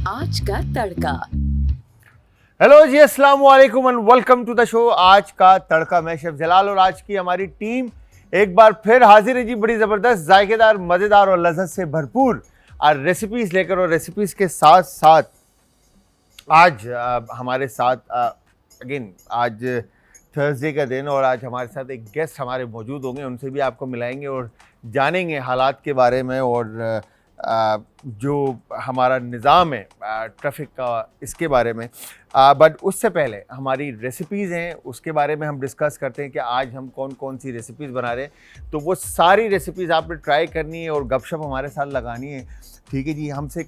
आज का तड़का। हेलो जी, अस्सलाम वालेकुम and welcome to the show. आज का तड़का, मैं शेफ जलाल और आज की हमारी टीम एक बार फिर हाजिर है जी, बड़ी ज़बरदस्त, जायकेदार, मज़ेदार और लज़्ज़त से भरपूर रेसिपीज़ लेकर। और रेसिपीज़ के साथ साथ आज हमारे साथ अगेन आज थर्सडे का दिन और आज हमारे साथ एक गेस्ट हमारे मौजूद होंगे, उनसे भी आपको मिलाएंगे और जानेंगे हालात के बारे में और जो हमारा निज़ाम है ट्रैफिक का, इसके बारे में। बट उससे पहले हमारी रेसिपीज़ हैं, उसके बारे में हम डिस्कस करते हैं कि आज हम कौन कौन सी रेसिपीज़ बना रहे हैं। तो वो सारी रेसिपीज़ आपने ट्राई करनी है और गपशप हमारे साथ लगानी है, ठीक है जी। हमसे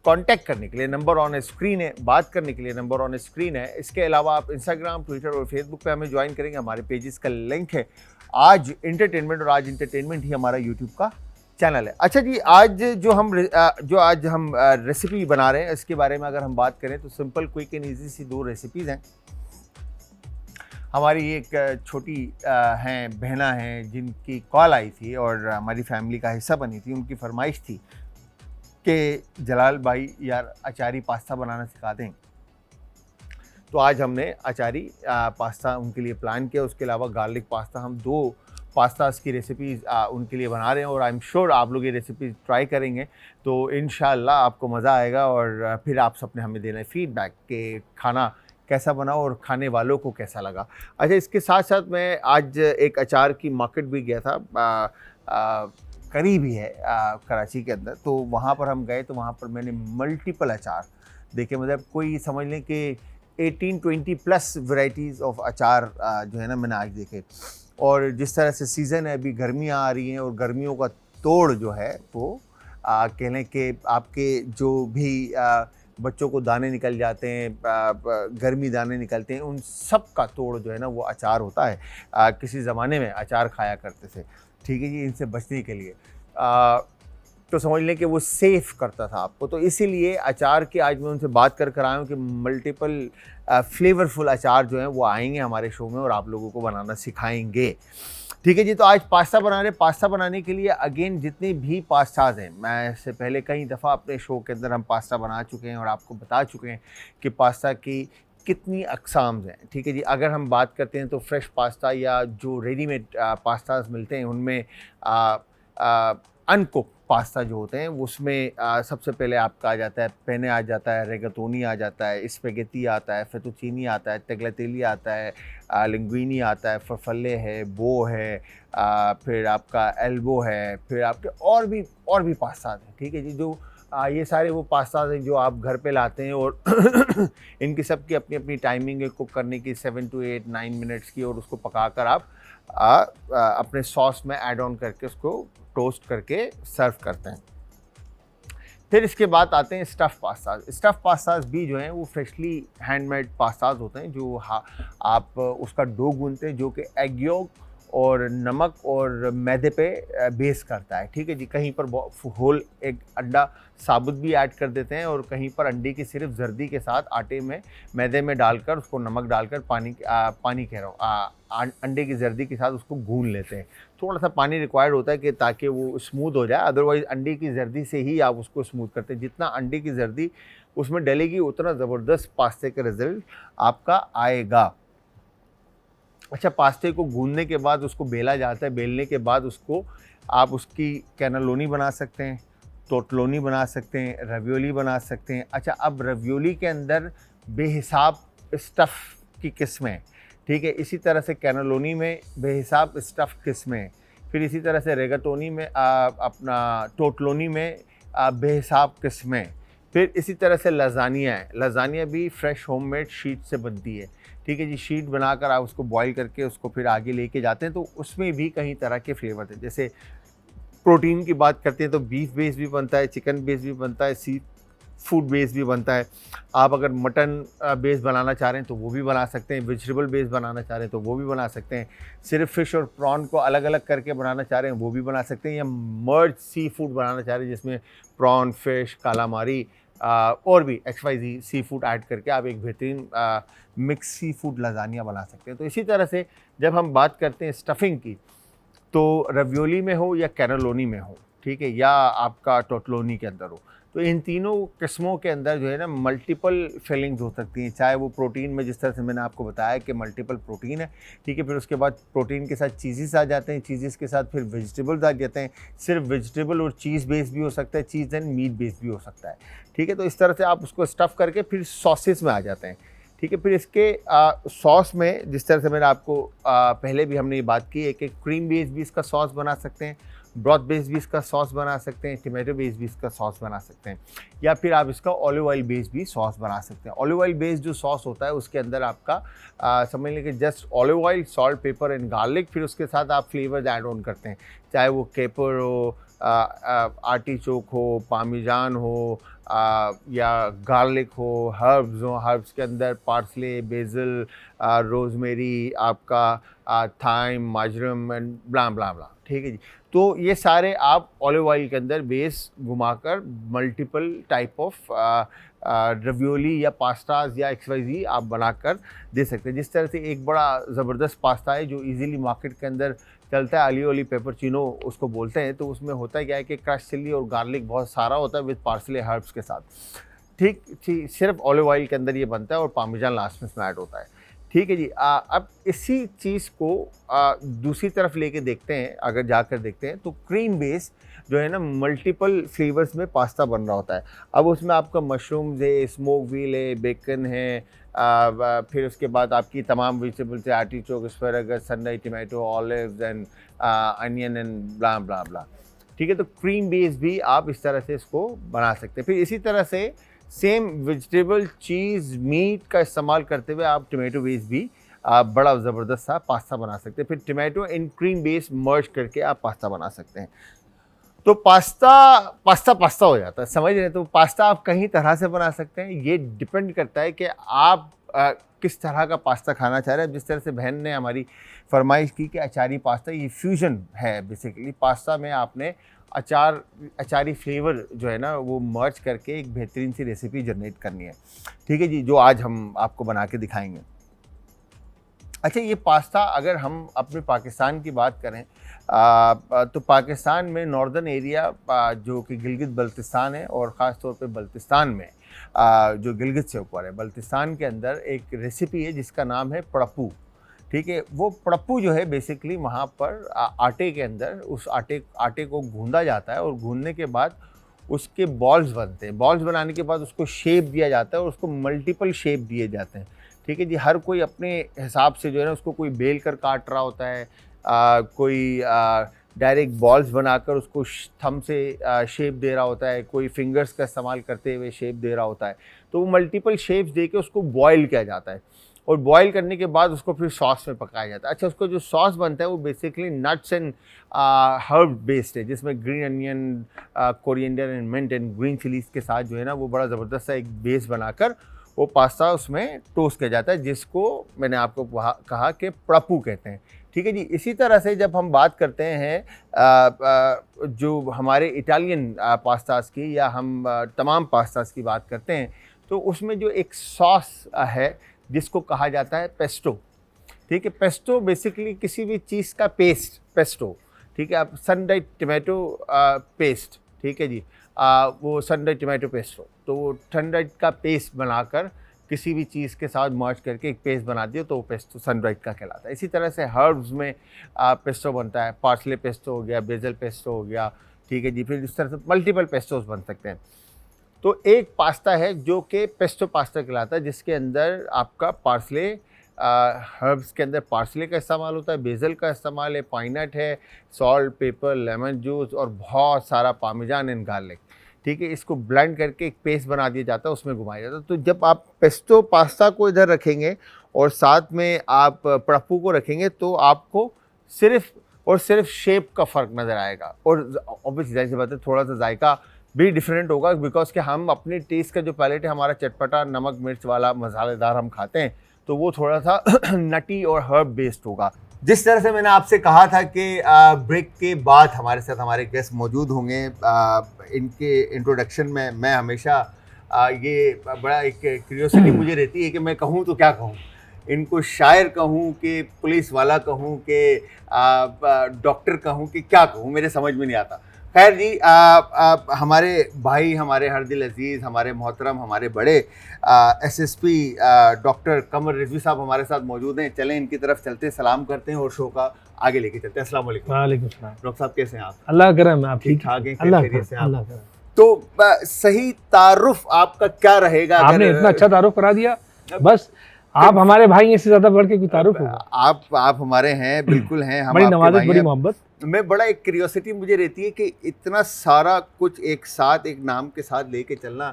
कांटेक्ट करने के लिए नंबर ऑन स्क्रीन है, बात करने के लिए नंबर ऑन स्क्रीन है। इसके अलावा आप इंस्टाग्राम, ट्विटर और फेसबुक पे हमें ज्वाइन करेंगे, हमारे पेजेस का लिंक है। आज इंटरटेनमेंट और आज इंटरटेनमेंट ही हमारा यूट्यूब का चैनल है। अच्छा जी, आज जो हम रेसिपी बना रहे हैं, इसके बारे में अगर हम बात करें तो सिंपल, क्विक एंड ईजी सी दो रेसिपीज़ हैं। हमारी एक छोटी हैं बहना हैं जिनकी कॉल आई थी और हमारी फैमिली का हिस्सा बनी थी। उनकी फरमाइश थी कि जलाल भाई यार अचारी पास्ता बनाना सिखा दें। तो आज हमने अचारी पास्ता उनके लिए प्लान किया। उसके अलावा गार्लिक पास्ता, हम दो पास्तास की रेसिपीज़ उनके लिए बना रहे हैं और आई एम श्योर आप लोग ये रेसिपी ट्राई करेंगे तो इंशाल्लाह आपको मज़ा आएगा और फिर आप सबने हमें देना है फीडबैक कि खाना कैसा बना और खाने वालों को कैसा लगा। अच्छा, इसके साथ साथ मैं आज एक अचार की मार्केट भी गया था, करीब ही है कराची के अंदर। तो वहाँ पर हम गए तो वहाँ पर मैंने मल्टीपल अचार देखे, मतलब कोई समझ लें कि 18-20 प्लस वैरायटीज़ ऑफ अचार जो है ना मैंने आज देखे। और जिस तरह से सीज़न है, अभी गर्मियाँ आ रही हैं और गर्मियों का तोड़ जो है वो कह लें कि आपके जो भी बच्चों को दाने निकल जाते हैं, गर्मी दाने निकलते हैं, उन सब का तोड़ जो है ना वो अचार होता है। किसी ज़माने में अचार खाया करते थे, ठीक है जी, इनसे बचने के लिए। तो समझ लें कि वो सेफ़ करता था आपको। तो इसीलिए अचार की आज मैं उनसे बात कर आया हूँ कि मल्टीपल फ्लेवरफुल अचार जो हैं वो आएंगे हमारे शो में और आप लोगों को बनाना सिखाएंगे, ठीक है जी। तो आज पास्ता बना रहे। पास्ता बनाने के लिए अगेन जितने भी पास्ताज हैं, मैं इससे पहले कई दफ़ा अपने शो के अंदर हम पास्ता बना चुके हैं और आपको बता चुके हैं कि पास्ता की कितनी अक़साम्स हैं, ठीक है जी। अगर हम बात करते हैं तो फ्रेश पास्ता या जो रेडीमेड पास्ताज मिलते हैं उनमें अनकुक पास्ता जो होते हैं उसमें सबसे पहले आपका आ जाता है पेने, आ जाता है रेगातोनी, आ जाता है स्पेगेटी, आता है फेतुचीनी, आता है तगलतेली, आता है लिंग्विनी, आता है फरफल्ले है, बो है, फिर आपका एल्बो है, फिर आपके और भी पास्ता हैं, ठीक है जी। जो ये सारे वो पास्ता हैं जो आप घर पे लाते हैं और इनकी सब की अपनी अपनी टाइमिंग है कुक करने की, 7 to 8 9 मिनट्स की, और उसको पकाकर आप अपने सॉस में ऐड ऑन करके उसको टोस्ट करके सर्व करते हैं। फिर इसके बाद आते हैं स्टफ़ पास्ताज। स्टफ़ पास्ताज भी जो हैं वो फ्रेशली हैंडमेड पास्ताज होते हैं जो आप उसका डो गूंथते हैं, जो कि एग योक और नमक और मैदे पे बेस करता है, ठीक है जी। कहीं पर होल एक अंडा साबुत भी ऐड कर देते हैं और कहीं पर अंडे की सिर्फ जर्दी के साथ आटे में मैदे में डालकर उसको नमक डालकर पानी कह रहा हूँ अंडे की जर्दी के साथ उसको गूंद लेते हैं। थोड़ा सा पानी रिक्वायर्ड होता है कि ताकि वो स्मूथ हो जाए, अदरवाइज़ अंडे की जर्दी से ही आप उसको स्मूथ करते हैं। जितना अंडे की जर्दी उसमें डलेगी उतना ज़बरदस्त पास्ते का रिज़ल्ट आपका आएगा। अच्छा, पास्ते को गूंदने के बाद उसको बेला जाता है, बेलने के बाद उसको आप उसकी कैनेलोनी बना सकते हैं, टोटलोनी बना सकते हैं, रवियोली बना सकते हैं। अच्छा, अब रवियोली के अंदर बेहिसाब स्टफ़ की किस्में, ठीक है। इसी तरह से कैनेलोनी में बेहिसाब स्टफ़ किस्में, फिर इसी तरह से रेगाटोनी में अपना टोटलोनी में बेहिसाब किस्में, फिर इसी तरह से लज़ानिया है। लज़ानिया भी फ्रेश होममेड शीट से बनती है, ठीक है जी। शीट बनाकर आप उसको बॉईल करके उसको फिर आगे लेके जाते हैं तो उसमें भी कई तरह के फ्लेवर थे। जैसे प्रोटीन की बात करते हैं तो बीफ बेस भी बनता है, चिकन बेस भी बनता है, सी फूड बेस भी बनता है। आप अगर मटन बेस बनाना चाह रहे हैं तो वो भी बना सकते हैं, वेजिटेबल बेस बनाना चाह रहे हैं तो वो भी बना सकते हैं, सिर्फ फ़िश और प्रॉन को अलग अलग करके बनाना चाह रहे हैं वो भी बना सकते हैं, या मर्ज सी फूड बनाना चाह रहे हैं जिसमें प्रॉन, फ़िश, कालामारी और भी XYZ सी फूड ऐड करके आप एक बेहतरीन मिक्स सी फूड लज़ानिया बना सकते हैं। तो इसी तरह से जब हम बात करते हैं स्टफ़िंग की, तो रवियोली में हो या कैनेलोनी में हो, ठीक है, या आपका टोटलोनी के अंदर हो। तो इन तीनों किस्मों के अंदर जो है ना मल्टीपल फिलिंग्स हो सकती हैं, चाहे वो प्रोटीन में, जिस तरह से मैंने आपको बताया कि मल्टीपल प्रोटीन है, ठीक है। फिर उसके बाद प्रोटीन के साथ चीज़ेस आ जाते हैं, चीज़ेस के साथ फिर वेजिटेबल्स आ जाते हैं। सिर्फ वेजिटेबल और चीज़ बेस भी हो सकता है, चीज़ एंड मीट बेस भी हो सकता है, ठीक है। तो इस तरह से आप उसको स्टफ़ करके फिर सॉसेस में आ जाते हैं, ठीक है। फिर इसके सॉस में, जिस तरह से मैंने आपको पहले भी हमने ये बात की है कि क्रीम बेस भी इसका सॉस बना सकते हैं, ब्रॉथ बेस भी इसका सॉस बना सकते हैं, टमाटो बेस भी इसका सॉस बना सकते हैं, या फिर आप इसका ऑलिव ऑयल बेस भी सॉस बना सकते हैं। ऑलिव ऑयल बेस जो सॉस होता है उसके अंदर आपका समझ लें कि just olive oil, salt, paper and garlic, फिर उसके साथ आप फ्लेवर्स ऐड ऑन करते हैं, चाहे वो केपर हो, आर्टिचोक हो, पार्मेजान हो, या गार्लिक हो, हर्ब्स हो, हर्ब्स के अंदर पार्सले, बेसिल, रोज़मेरी, आपका thyme, माजरम and blah blah blah, ठीक है जी। तो ये सारे आप ऑलिव ऑयल के अंदर बेस घुमाकर मल्टीपल टाइप ऑफ रवियोली या पास्ताज या XYZ आप बनाकर दे सकते हैं। जिस तरह से एक बड़ा ज़बरदस्त पास्ता है जो इजीली मार्केट के अंदर चलता है, आलियो ओली पेपरचिनो उसको बोलते हैं। तो उसमें होता क्या है कि क्रश चिल्ली और गार्लिक बहुत सारा होता है विद पार्सले हर्ब्स के साथ, ठीक ठीक, सिर्फ ऑलिव ऑयल के अंदर ये बनता है और पार्मेजान लास्ट में इसमें ऐड होता है, ठीक है जी। अब इसी चीज़ को दूसरी तरफ लेके देखते हैं, अगर जाकर देखते हैं तो क्रीम बेस जो है ना मल्टीपल फ्लेवर्स में पास्ता बन रहा होता है। अब उसमें आपका मशरूम्स है, स्मोक व्हील है, बेकन है, फिर उसके बाद आपकी तमाम वेजिटेबल्स है, artichoke, asparagus, sunrise tomato, olives and onion and blah blah blah, ठीक है। तो क्रीम बेस भी आप इस तरह से इसको बना सकते हैं। फिर इसी तरह से सेम वेजिटेबल, चीज़, मीट का इस्तेमाल करते हुए आप टमाटो बेस भी बड़ा ज़बरदस्त सा पास्ता बना सकते हैं। फिर टमाटो एंड क्रीम बेस मर्ज करके आप पास्ता बना सकते हैं। तो पास्ता पास्ता पास्ता हो जाता है, समझ रहे हैं। तो पास्ता आप कई तरह से बना सकते हैं, ये डिपेंड करता है कि आप किस तरह का पास्ता खाना चाह रहे हैं। जिस तरह से बहन ने हमारी फरमाइश की कि अचारी पास्ता, ये फ्यूजन है बेसिकली। पास्ता में आपने अचारी फ्लेवर जो है ना वो मर्ज करके एक बेहतरीन सी रेसिपी जनरेट करनी है, ठीक है जी, जो आज हम आपको बना के दिखाएंगे। अच्छा, ये पास्ता अगर हम अपने पाकिस्तान की बात करें तो पाकिस्तान में नॉर्दर्न एरिया जो कि गिलगित बल्तिस्तान है, और ख़ास तौर पे बल्तिस्तान में जो गिलगित से ऊपर है, बल्तिस्तान के अंदर एक रेसिपी है जिसका नाम है पड़प्पू, ठीक है। वो पड़प्पू जो है बेसिकली वहाँ पर आटे के अंदर उस आटे को गूंदा जाता है, और गूंदने के बाद उसके बॉल्स बनते हैं। बॉल्स बनाने के बाद उसको शेप दिया जाता है, और उसको मल्टीपल शेप दिए जाते हैं, ठीक है जी। हर कोई अपने हिसाब से जो है ना उसको कोई बेल कर काट रहा होता है, कोई डायरेक्ट बॉल्स बनाकर उसको थंब से शेप दे रहा होता है, कोई फिंगर्स का इस्तेमाल करते हुए शेप दे रहा होता है। तो वो मल्टीपल शेप्स दे के उसको बॉयल किया जाता है, और बॉयल करने के बाद उसको फिर सॉस में पकाया जाता है। अच्छा, उसको जो सॉस बनता है वो basically nuts and herb based है, जिसमें green onion, coriander and mint and green chillies के साथ जो है ना वो बड़ा ज़बरदस्त सा एक बेस बनाकर वो पास्ता उसमें टोस्ट किया जाता है, जिसको मैंने आपको कहा कि पड़प्पू कहते हैं, ठीक है जी। इसी तरह से जब हम बात करते हैं जो हमारे इटालियन पास्तास की, या हम तमाम पास्तास की बात करते हैं, तो उसमें जो एक सॉस है जिसको कहा जाता है पेस्टो, ठीक है। पेस्टो बेसिकली किसी भी चीज़ का पेस्ट, पेस्टो, ठीक है। आप सन ड्राइड टमाटो पेस्ट, ठीक है जी, वो सन ड्राइड टमाटो पेस्ट हो, तो वो सन ड्राइड का पेस्ट बनाकर किसी भी चीज़ के साथ मर्ज करके एक पेस्ट बना दियो तो वो पेस्टो सन ड्राइड का कहलाता है। इसी तरह से हर्ब्स में पेस्टो बनता है, पार्सले पेस्टो हो गया, बेसल पेस्टो हो गया, ठीक है जी। फिर इस तरह से मल्टीपल पेस्टोस बन सकते हैं। तो एक पास्ता है जो कि पेस्टो पास्ता कहलाता है, जिसके अंदर आपका पार्सले, हर्ब्स के अंदर पार्सले का इस्तेमाल होता है, बेसल का इस्तेमाल है, पाइनट है, सॉल्ट, पेपर, लेमन जूस और बहुत सारा पार्मेजान एंड गार्लिक, ठीक है। इसको ब्लेंड करके एक पेस्ट बना दिया जाता है, उसमें घुमाया जाता है। तो जब आप पेस्टो पास्ता को इधर रखेंगे और साथ में आप पड़प्पू को रखेंगे, तो आपको सिर्फ और सिर्फ शेप का फ़र्क नज़र आएगा, और ऑब्वियसली जाहिर सी बात है थोड़ा सा जायका भी डिफरेंट होगा, बिकॉज कि हम अपने टेस्ट का जो पैलेट है हमारा चटपटा, नमक मिर्च वाला, मसालेदार हम खाते हैं, तो वो थोड़ा सा नटी और हर्ब बेस्ड होगा। जिस तरह से मैंने आपसे कहा था कि ब्रेक के बाद हमारे साथ हमारे गेस्ट मौजूद होंगे। इनके इंट्रोडक्शन में मैं हमेशा ये बड़ा एक क्यूरियोसिटी मुझे रहती है कि मैं कहूँ तो क्या कहूँ, इनको शायर कहूँ कि पुलिस वाला कहूँ कि डॉक्टर कहूँ कि क्या कहूँ, मेरे समझ में नहीं आता। खैर जी, हमारे भाई, हमारे हर दिल अजीज़, हमारे मोहतरम, हमारे बड़े एसएसपी डॉक्टर कमर रिजवी साहब हमारे साथ मौजूद हैं। चलें इनकी तरफ चलते हैं, सलाम करते हैं और शो का आगे लेके चलते हैं। अस्सलाम वालेकुम। वालेकुम सलाम। डॉक्टर साहब कैसे हैं आप? अल्लाह करम, आप ठीक ठाक हैं? अल्लाह खैरियत से हैं अल्लाह आप? करम। तो सही तारुफ आपका क्या रहेगा? आपने इतना अच्छा तारुफ करा दिया, बस आप हमारे भाई हैं, इससे ज्यादा बढ़ के कोई तारुफ होगा? आप हमारे हैं, बिल्कुल हैं, हम बड़ी आपके नवाज़त, भाई बड़ी हैं। मोहब्बत। मैं बड़ा एक क्यूरियोसिटी मुझे रहती है कि इतना सारा कुछ एक साथ, एक नाम के साथ लेके चलना।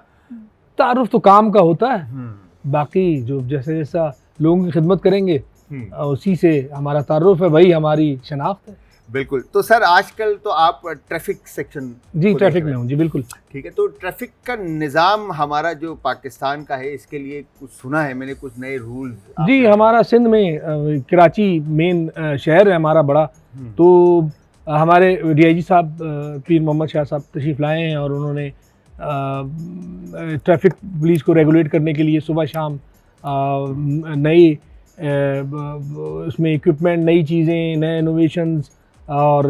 तारुफ तो काम का होता है, हम्म, बाकी जो जैसे जैसा लोगों की खिदमत करेंगे हम्म, उसी से हमारा तारुफ है, वही हमारी शनाख्त है। बिल्कुल। तो सर आजकल तो आप ट्रैफिक सेक्शन जी को ट्रैफिक देख में रहे हूँ जी, बिल्कुल। हैं, ठीक है। तो ट्रैफिक का निज़ाम हमारा जो पाकिस्तान का है, इसके लिए कुछ सुना है मैंने, कुछ नए रूल्स जी हमारा सिंध में कराची मेन शहर है हमारा बड़ा, तो हमारे डीआईजी साहब पीर मोहम्मद शाह साहब तशरीफ़ लाए हैं और उन्होंने ट्रैफिक पुलिस को रेगुलेट करने के लिए सुबह शाम नई उसमें इक्विपमेंट, नई चीज़ें, नए इनोवेशंस, और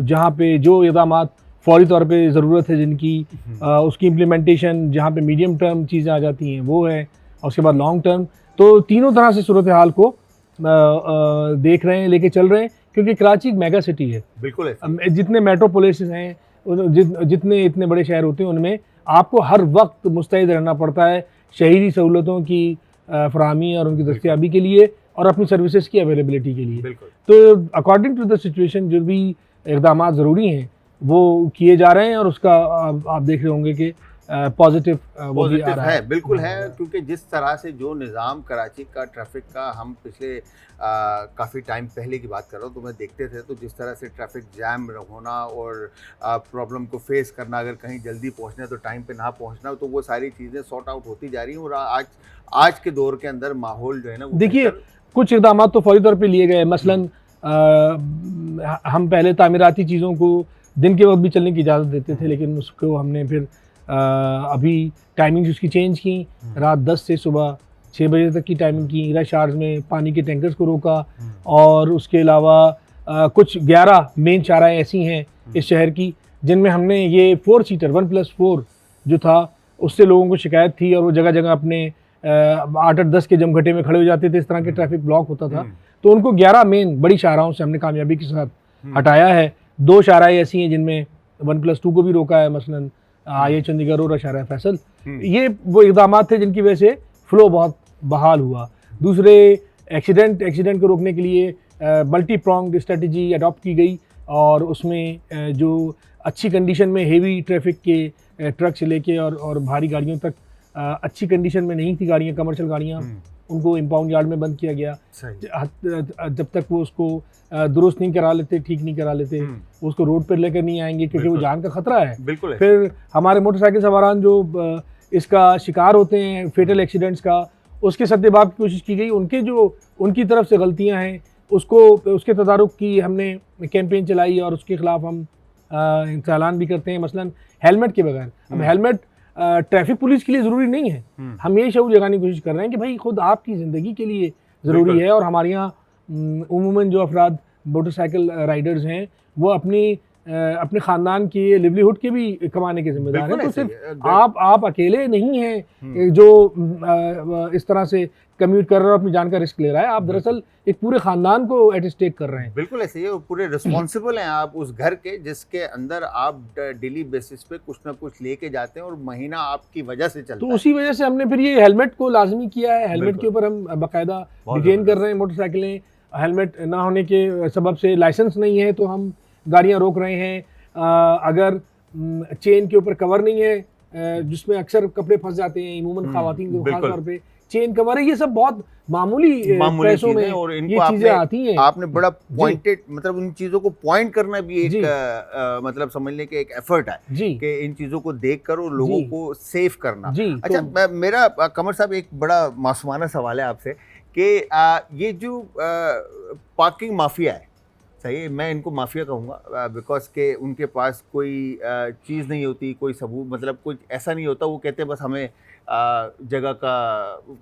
जहाँ पे जो इक़दामात फौरी तौर पे ज़रूरत है जिनकी, उसकी इम्प्लीमेंटेशन, जहाँ पे मीडियम टर्म चीज़ें आ जाती हैं वो है, और उसके बाद लॉन्ग टर्म। तो तीनों तरह से सूरत हाल को देख रहे हैं, लेके चल रहे हैं, क्योंकि कराची एक मेगा सिटी है। बिल्कुल जितने मेट्रोपोलिस हैं, जितने इतने बड़े शहर होते हैं, उनमें आपको हर वक्त मुस्तैद रहना पड़ता है शहरी सहूलतों की फराहमी और उनकी दस्तियाबी के लिए, और अपनी सर्विसेज की अवेलेबिलिटी के लिए। तो अकॉर्डिंग टू द सिचुएशन जो भी इक़दामात ज़रूरी हैं वो किए जा रहे हैं, और उसका आप देख रहे होंगे कि पॉजिटिव वो भी आ रहा है। बिल्कुल है, क्योंकि जिस तरह से जो निज़ाम कराची का ट्रैफिक का, हम पिछले काफ़ी टाइम पहले की बात कर रहा हूँ, तो मैं देखते थे, तो जिस तरह से ट्रैफिक जैम होना और प्रॉब्लम को फेस करना, अगर कहीं जल्दी पहुँचना है तो टाइम पे ना पहुँचना, तो वो सारी चीज़ें सॉर्ट आउट होती जा रही हैं। और आज के दौर के अंदर माहौल जो है ना, देखिए कुछ इक़दामात तो फौरी तौर पे लिए गए। मसलन हम पहले तामीराती चीज़ों को दिन के वक्त भी चलने की इजाज़त देते थे, लेकिन उसको हमने फिर अभी टाइमिंग उसकी चेंज की, रात 10 से सुबह 6 बजे तक की टाइमिंग की। रश आवर्स में पानी के टैंकर्स को रोका, और उसके अलावा कुछ 11 मेन चाराएँ ऐसी हैं इस शहर की जिनमें हमने ये 4 सीटर 1+4 जो था, उससे लोगों को शिकायत थी, और वो जगह जगह अपने 8-10 के जमघटे में खड़े हो जाते थे, इस तरह के ट्रैफिक ब्लॉक होता था। तो उनको 11 मेन बड़ी शाहराहों से हमने कामयाबी के साथ हटाया है। 2 शाहराएँ ऐसी हैं जिनमें 1+2 को भी रोका है, मसलन ये चंडीगढ़ और शाहराह फैसल। ये वो इक़दामात थे जिनकी वजह से फ़्लो बहुत बहाल हुआ। दूसरे एक्सीडेंट को रोकने के लिए मल्टी प्रॉन्ग्ड स्ट्रेटजी अडॉप्ट की गई, और उसमें जो अच्छी कंडीशन में हेवी ट्रैफिक के ट्रक से लेके और भारी गाड़ियों तक अच्छी कंडीशन में नहीं थी गाड़ियाँ, कमर्शियल गाड़ियाँ, उनको इम्पाउंड यार्ड में बंद किया गया। जब तक वो उसको दुरुस्त नहीं करा लेते, ठीक नहीं करा लेते, उसको रोड पर लेकर नहीं आएंगे, क्योंकि वो जान का खतरा है। बिल्कुल। फिर हमारे मोटरसाइकिल सवारान जो इसका शिकार होते हैं फेटल एक्सीडेंट्स का, उसके सद्देबाब की कोशिश की गई। उनकी तरफ से गलतियां हैं, उसके तदारुक की हमने कैंपेन चलाई, और उसके खिलाफ हम चालान भी करते हैं। मसलन हेलमेट के बगैर, अब हेलमेट ट्रैफिक पुलिस के लिए ज़रूरी नहीं है। हम ये शऊर जगाने की कोशिश कर रहे हैं कि भाई खुद आपकी ज़िंदगी के लिए ज़रूरी है, और हमारे यहाँ उमूमन जो अफराद मोटरसाइकिल राइडर्स हैं वो अपने ख़ानदान के लिवलीहुड के भी कमाने के जिम्मेदार हैं। तो सिर्फ आप अकेले नहीं हैं जो इस तरह से कम्यूट कर रहे हो, अपनी जान का रिस्क ले रहा है। आप दरअसल एक पूरे ख़ानदान को एट स्टेक कर रहे हैं। बिल्कुल ऐसे ही, पूरे रिस्पॉन्सिबल हैं आप उस घर के जिसके अंदर आप डेली बेसिस पे कुछ ना कुछ लेके जाते हैं, और महीना आपकी वजह से चलता है। तो उसी वजह से हमने फिर ये हेलमेट को लाजमी किया है। हेलमेट के ऊपर हम बाकायदा डिटेन कर रहे हैं मोटरसाइकिलें। हेलमेट ना होने के सबब से, लाइसेंस नहीं है तो हम गाड़ियाँ रोक रहे हैं। अगर चेन के ऊपर कवर नहीं है, जिसमें अक्सर कपड़े फंस जाते हैं, इमूमन ख़वातीन को खास तौर पे चेन कवर है, ये सब बहुत मामूली पैसों में और ये चीज़ें आती हैं। आपने बड़ा पॉइंटेड, मतलब उन चीज़ों को पॉइंट करना भी एक मतलब समझने के एक एफर्ट है कि इन चीज़ों को देख कर और लोगों को सेफ करना। अच्छा, मेरा कमर साहब एक बड़ा मासूमाना सवाल है आपसे कि ये जो पार्किंग माफिया है, सही, मैं इनको माफिया कहूँगा बिकॉज के उनके पास कोई चीज़ नहीं होती, कोई सबूत, मतलब कुछ ऐसा नहीं होता। वो कहते हैं बस हमें जगह का,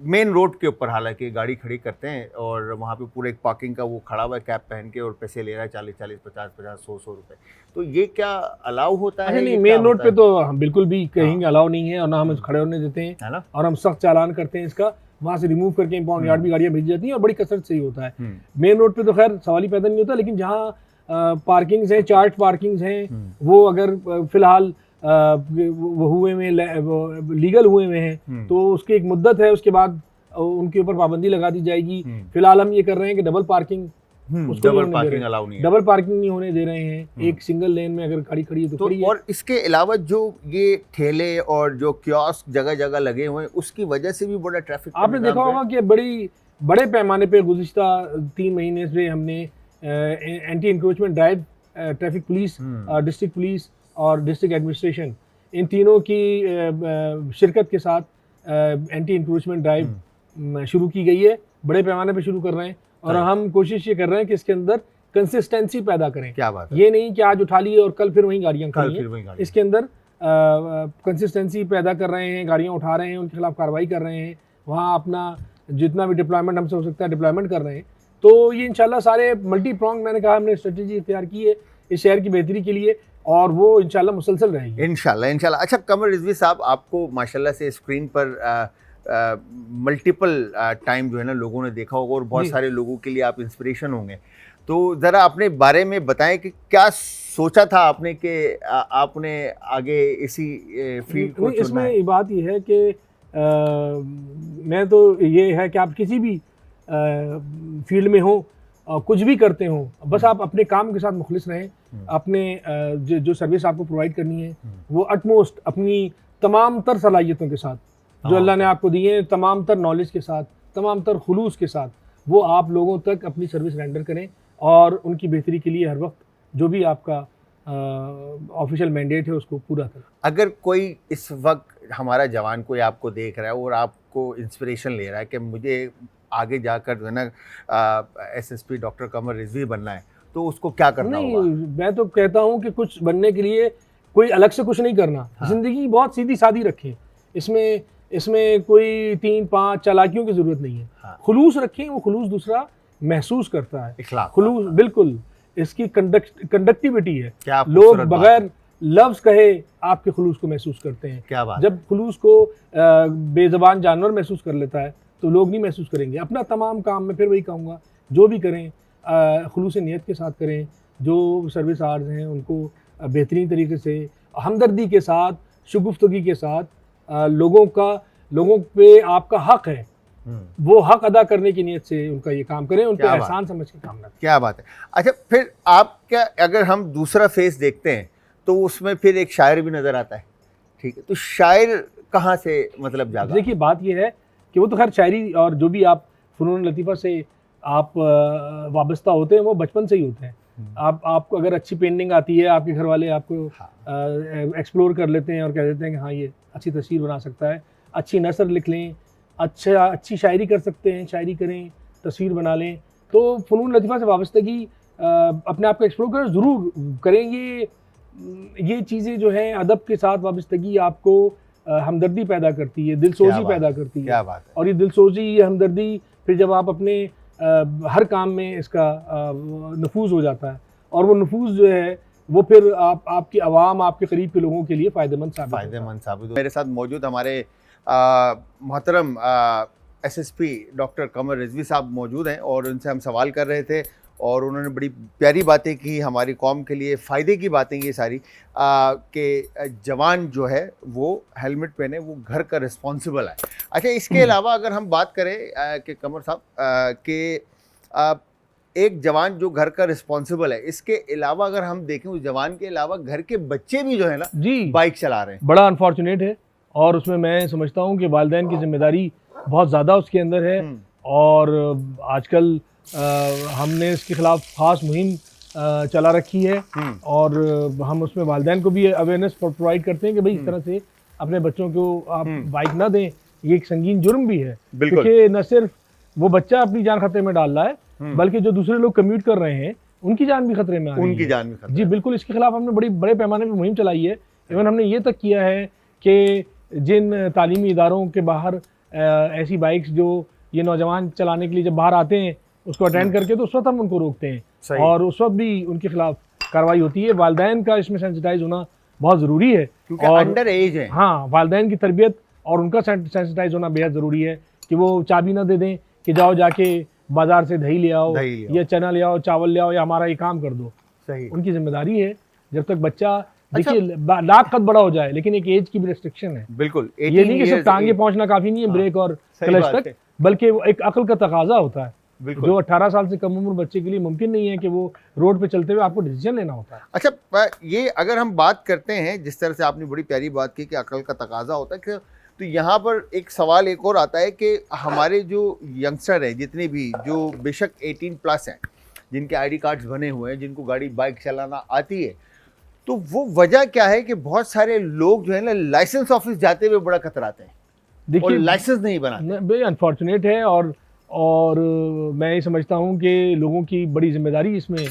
मेन रोड के ऊपर हालांकि गाड़ी खड़ी करते हैं और वहाँ पे पूरे एक पार्किंग का वो खड़ा हुआ है कैप पहन के और पैसे ले रहा है 40-40, 50-50, 100-100 रुपए। तो ये क्या अलाउ होता है? नहीं, ये मेन क्या रोड होता पे है? तो हम बिल्कुल भी कहीं अलाउ नहीं है और ना हम खड़े होने देते हैं, है ना? और हम सख्त चालान करते हैं इसका। वहाँ से रिमूव करके इंपाउंड यार्ड भी गाड़ियाँ भेजी जाती हैं और बड़ी कसरत से ही होता है। मेन रोड पे तो खैर सवाल ही पैदा नहीं होता, लेकिन जहाँ पार्किंग्स हैं, चार्ट पार्किंग्स हैं, वो अगर फिलहाल वो हुए में लीगल हुए में हैं तो उसकी एक मुद्दत है, उसके बाद उनके ऊपर पाबंदी लगा दी जाएगी। फिलहाल हम ये कर रहे हैं कि double parking double parking allow नहीं है, डबल पार्किंग नहीं होने दे रहे हैं। एक सिंगल लेन में अगर गाड़ी खड़ी है तो खड़ी है। और इसके अलावा जो ये ठेले और जो कियोस्क जगह जगह लगे हुए हैं उसकी वजह से भी बड़ा ट्रैफिक आपने देखा होगा कि बड़े पैमाने पे गुज़िश्ता 3 महीने से हमने anti encroachment drive, traffic police, district police और डिस्ट्रिक्ट एडमिनिस्ट्रेशन, इन तीनों की शिरकत के साथ एंटी इंक्रोचमेंट ड्राइव शुरू की गई है। बड़े पैमाने पे शुरू कर रहे हैं और हम कोशिश ये कर रहे हैं कि इसके अंदर कंसिस्टेंसी पैदा करें। क्या बात है? ये नहीं कि आज उठा लिए और कल फिर वहीं गाड़ियाँ खड़ी हैं। इसके अंदर कंसिस्टेंसी पैदा कर रहे हैं, गाड़ियाँ उठा रहे हैं, उनके खिलाफ कार्रवाई कर रहे हैं, वहाँ अपना जितना भी डिप्लॉयमेंट हमसे हो सकता है डिप्लॉयमेंट कर रहे हैं। तो ये इंशाल्लाह सारे मल्टी प्रॉन्ग, मैंने कहा, हमने स्ट्रेटेजी इख्तियार की है इस शहर की बेहतरी के लिए और वो इंशाल्लाह मुसलसल रहेगी। इंशाल्लाह। अच्छा कमर रिजवी साहब, आपको माशाल्लाह से स्क्रीन पर मल्टीपल टाइम जो है ना लोगों ने देखा होगा और बहुत सारे लोगों के लिए आप इंस्पिरेशन होंगे। तो ज़रा अपने बारे में बताएं कि क्या सोचा था आपने कि आपने आगे इसी फील्ड को चुना है? इसमें बात ये है कि मैं तो ये है कि आप किसी भी फील्ड में हो, कुछ भी करते हो, बस आप अपने काम के साथ मुखलिस रहें। अपने जो सर्विस आपको प्रोवाइड करनी है वो अटमोस्ट अपनी तमाम तर सलाहियतों के साथ जो अल्लाह ने आपको दी है, तमाम तर नॉलेज के साथ, तमाम तर खुलूस के साथ, वो आप लोगों तक अपनी सर्विस रेंडर करें और उनकी बेहतरी के लिए हर वक्त जो भी आपका ऑफिशियल मैंडेट है उसको पूरा करें। अगर कोई इस वक्त हमारा जवान कोई आपको देख रहा है और आपको इंस्पिरेशन ले रहा है कि मुझे आगे जाकर जो है ना SSP डॉक्टर कमर रिजवी बनना है, तो उसको क्या करना होगा? मैं तो कहता हूँ कि कुछ बनने के लिए कोई अलग से कुछ नहीं करना। जिंदगी बहुत सीधी सादी रखें, इसमें कोई 3-5 चालाकियों की जरूरत नहीं है। खुलूस रखें, वो खुलूस दूसरा महसूस करता है। खुलूस बिल्कुल इसकी कंडक्टिविटी है। लोग बगैर लफ्ज कहे आपके खुलूस को महसूस करते हैं। क्या बात? जब खुलूस को बेज़बान जानवर महसूस कर लेता है तो लोग नहीं महसूस करेंगे। अपना तमाम काम में फिर वही कहूँगा, जो भी करें खुलूस नियत के साथ करें। जो सर्विस आवर्स हैं उनको बेहतरीन तरीके से, हमदर्दी के साथ, शुगुफ्तगी के साथ, लोगों पे आपका हक है, वो हक अदा करने की नीयत से उनका ये काम करें, उन पे एहसान समझ के काम ना करें। क्या बात है। अच्छा फिर आप क्या, अगर हम दूसरा फेस देखते हैं तो उसमें फिर एक शायर भी नज़र आता है, ठीक है, तो शायर कहाँ से मतलब जागा? देखिए बात ये है कि वो तो खैर शायरी और जो भी आप फ़नून लतीफ़ा से आप वाबस्ता होते हैं वो बचपन से ही होते हैं। आपको अगर अच्छी पेंटिंग आती है, आपके घर वाले आपको एक्सप्लोर कर लेते हैं और कह देते हैं कि हाँ ये अच्छी तस्वीर बना सकता है, अच्छी नसर लिख लें, अच्छी शायरी कर सकते हैं, शायरी करें, तस्वीर बना लें, तो फ़नून लतीफ़ा से वाबस्तगी अपने आप को एक्सप्लोर करें, ज़रूर करें। ये चीज़ें जो हैं अदब के साथ वाबस्तगी आपको हमदर्दी पैदा करती है, दिलसोजी पैदा करती है। क्या बात है। और ये दिलसोजी, ये हमदर्दी फिर जब आप अपने हर काम में इसका नफूज हो जाता है और वो नफूज जो है वो फिर आपकी आवाम, आपके करीब के लोगों के लिए फ़ायदेमंद साबित हो। मेरे साथ मौजूद हमारे मोहतरम SSP डॉक्टर कमर रिजवी साहब मौजूद हैं और उनसे हम सवाल कर रहे थे और उन्होंने बड़ी प्यारी बातें की, हमारी कौम के लिए फ़ायदे की बातें ये सारी, कि जवान जो है वो हेलमेट पहने, वो घर का रिस्पॉन्सिबल है। अच्छा इसके अलावा अगर हम बात करें कि कमर साहब कि एक जवान जो घर का रिस्पॉन्सिबल है, इसके अलावा अगर हम देखें उस जवान के अलावा घर के बच्चे भी जो है ना जी बाइक चला रहे हैं, बड़ा अनफॉर्चुनेट है और उसमें मैं समझता हूँ कि वालिदैन की जिम्मेदारी बहुत ज़्यादा उसके अंदर है। और आजकल हमने इसके खिलाफ खास मुहिम चला रखी है और हम उसमें वालिदैन को भी अवेयरनेस प्रोवाइड करते हैं कि भाई इस तरह से अपने बच्चों को आप बाइक ना दें, ये एक संगीन जुर्म भी है, क्योंकि न सिर्फ वो बच्चा अपनी जान खतरे में डाल रहा है बल्कि जो दूसरे लोग कम्यूट कर रहे हैं उनकी जान भी खतरे में आ रही है। उनकी जान भी खतरे जी बिल्कुल, इसके खिलाफ हमने बड़े पैमाने पर मुहिम चलाई है। इवन हमने ये तक किया है कि जिन तालीमी इदारों के बाहर ऐसी बाइक्स जो ये नौजवान चलाने के लिए जब बाहर आते हैं उसको अटेंड करके, तो उस वक्त हम उनको रोकते हैं और उस वक्त भी उनके खिलाफ कार्रवाई होती है। वालिदैन का इसमें सेंसिटाइज होना बहुत ज़रूरी है, क्योंकि और अंडर एज है। हाँ, वालिदैन की तरबियत और उनका सेंसिटाइज होना बेहद ज़रूरी है कि वो चाबी ना दे दें कि जाओ जाके बाजार से दही ले आओ या चना ले आओ, चावल ले आओ, या हमारा ये काम कर दो। सही। उनकी जिम्मेदारी है। जब तक बच्चा देखिए लाख कद बड़ा हो जाए, लेकिन एक एज की भी रेस्ट्रिक्शन है। बिल्कुल, ये नहीं कि सिर्फ टांगे पहुंचना काफी नहीं है ब्रेक और क्लच तक, बल्कि वो एक अकल का तकाजा होता है जो 18 साल से कम उम्र बच्चे के लिए मुमकिन नहीं है कि वो रोड पे चलते हुए आपको डिसीजन लेना होता है। अच्छा, ये अगर हम बात करते हैं, जिस तरह से आपने बड़ी प्यारी बात की कि अकल का तकाजा होता है, तो यहाँ पर एक सवाल एक और आता है कि हमारे जो यंगस्टर हैं, जितने भी जो बेशक 18+ हैं, जिनके आईडी कार्ड्स बने हुए हैं, जिनको गाड़ी बाइक चलाना आती है, तो वो वजह क्या है कि बहुत सारे लोग जो है ना लाइसेंस ऑफिस जाते हुए बड़ा कतराते हैं, देखिए लाइसेंस नहीं बनाते। अनफॉर्चुनेट है, और मैं ये समझता हूँ कि लोगों की बड़ी जिम्मेदारी इसमें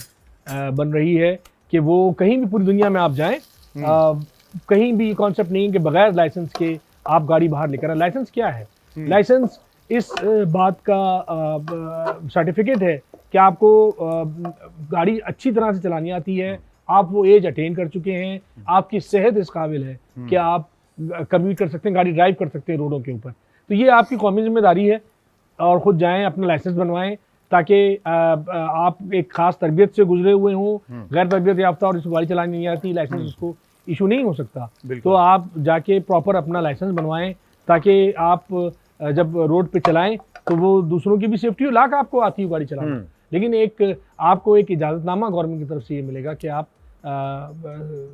बन रही है कि वो कहीं भी पूरी दुनिया में आप जाएं, कहीं भी कॉन्सेप्ट नहीं है कि बगैर लाइसेंस के आप गाड़ी बाहर लेकर आए। लाइसेंस क्या है? लाइसेंस इस बात का सर्टिफिकेट है कि आपको गाड़ी अच्छी तरह से चलानी आती है, आप वो एज अटेन कर चुके हैं, आपकी सेहत इस काबिल है कि आप कम्यूट कर सकते हैं, गाड़ी ड्राइव कर सकते हैं रोडों के ऊपर। तो ये आपकी कौमी जिम्मेदारी है, और ख़ुद जाएं अपना लाइसेंस बनवाएं, ताकि आप एक ख़ास तरबियत से गुजरे हुए हों। गैर तरबियत याफ्ता और जिसको गाड़ी चलानी नहीं आती, लाइसेंस उसको इशू नहीं हो सकता। तो आप जाके प्रॉपर अपना लाइसेंस बनवाएं, ताकि आप जब रोड पे चलाएं तो वो दूसरों की भी सेफ्टी हो। लाख आपको आती हो गाड़ी चलाना, लेकिन एक आपको एक इजाज़तनामा गवर्नमेंट की तरफ से ये मिलेगा कि आप